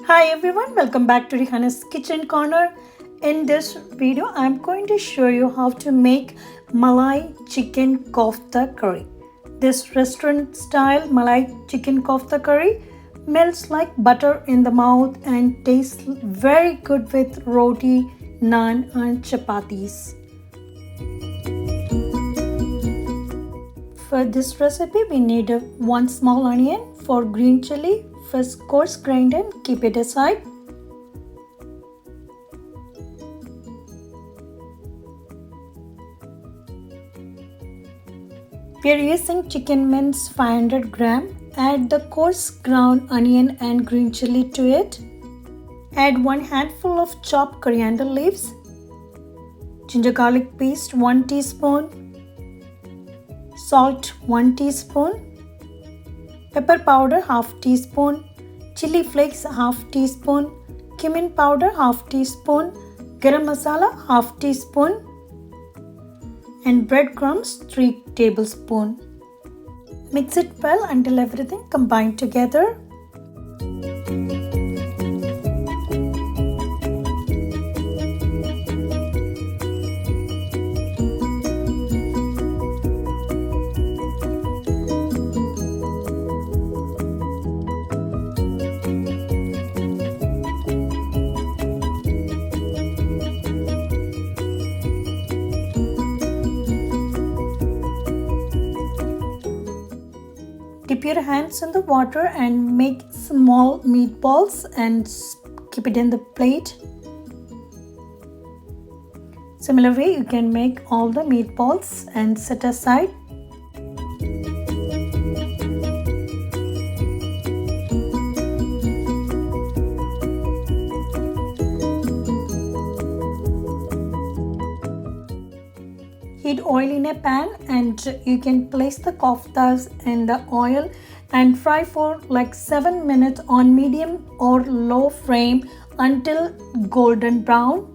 Hi everyone, welcome back to Rihanna's Kitchen Corner. In this video, I'm going to show you how to make Malai Chicken Kofta Curry. This restaurant style Malai Chicken Kofta Curry melts like butter in the mouth and tastes very good with roti, naan and chapatis. For this recipe, we need one small onion, 4 green chili. First coarse grind and keep it aside. We are using chicken mince 500 gram. Add the coarse ground onion and green chili to it. Add 1 handful of chopped coriander leaves. Ginger garlic paste 1 teaspoon. Salt 1 teaspoon. Pepper powder half teaspoon, chili flakes half teaspoon, cumin powder half teaspoon, garam masala half teaspoon, and breadcrumbs 3 tablespoons. Mix it well until everything combined together. Dip your hands in the water and make small meatballs and keep it in the plate. Similar way, you can make all the meatballs and set aside. Heat oil in a pan and you can place the koftas in the oil and fry for like 7 minutes on medium or low flame until golden brown.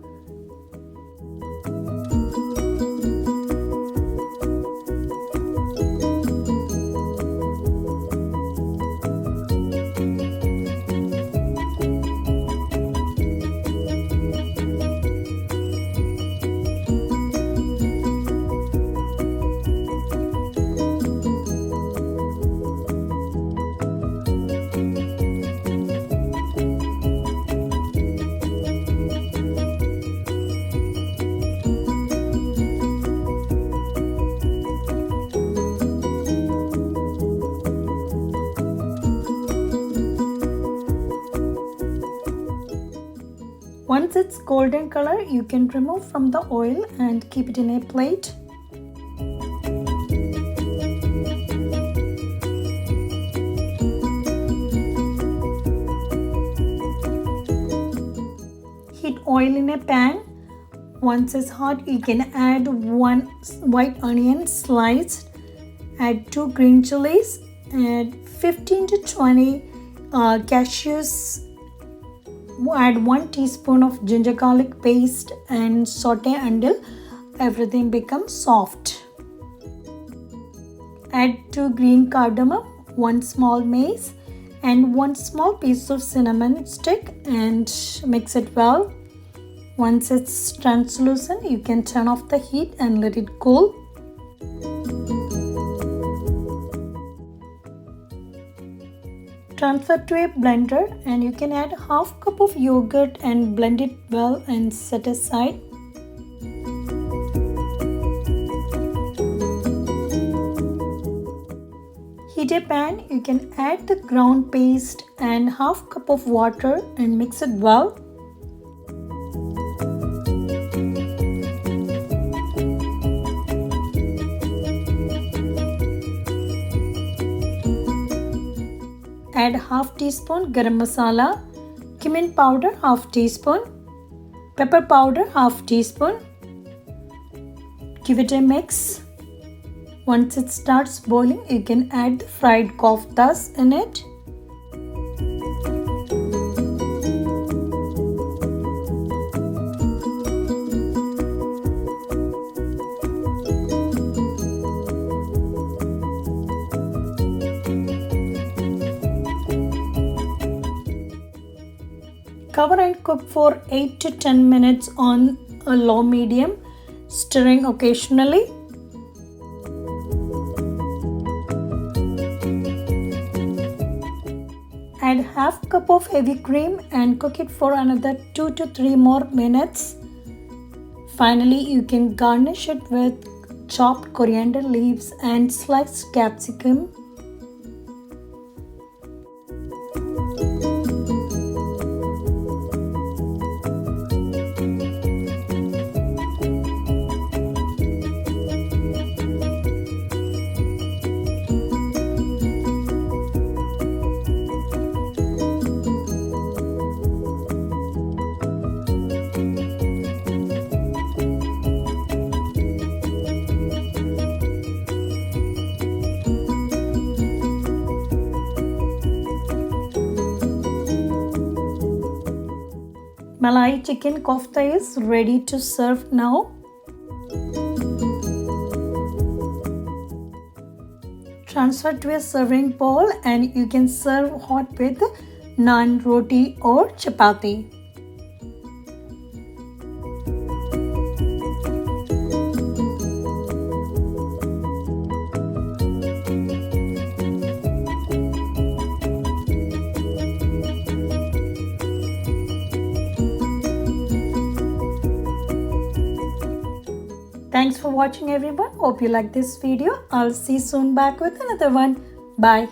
Once it's golden color, you can remove from the oil and keep it in a plate. Heat oil in a pan. Once it's hot, you can add 1 white onion sliced, add 2 green chilies, add 15 to 20 cashews. Add 1 teaspoon of ginger garlic paste and saute until everything becomes soft. Add 2 green cardamom, 1 small mace and 1 small piece of cinnamon stick and mix it well. Once it's translucent, you can turn off the heat and let it cool. Transfer to a blender and you can add half cup of yogurt and blend it well and set aside. Heat a pan, you can add the ground paste and half cup of water and mix it well. Add half teaspoon garam masala, cumin powder half teaspoon, pepper powder half teaspoon. Give it a mix. Once it starts boiling, you can add the fried koftas in it. Cover and cook for 8 to 10 minutes on a low medium, stirring occasionally. Add half cup of heavy cream and cook it for another 2 to 3 more minutes. Finally, you can garnish it with chopped coriander leaves and sliced capsicum. Malai Chicken Kofta is ready to serve now. Transfer to a serving bowl and you can serve hot with naan, roti or chapati. Thanks for watching everyone. Hope you like this video. I'll see you soon back with another one. Bye.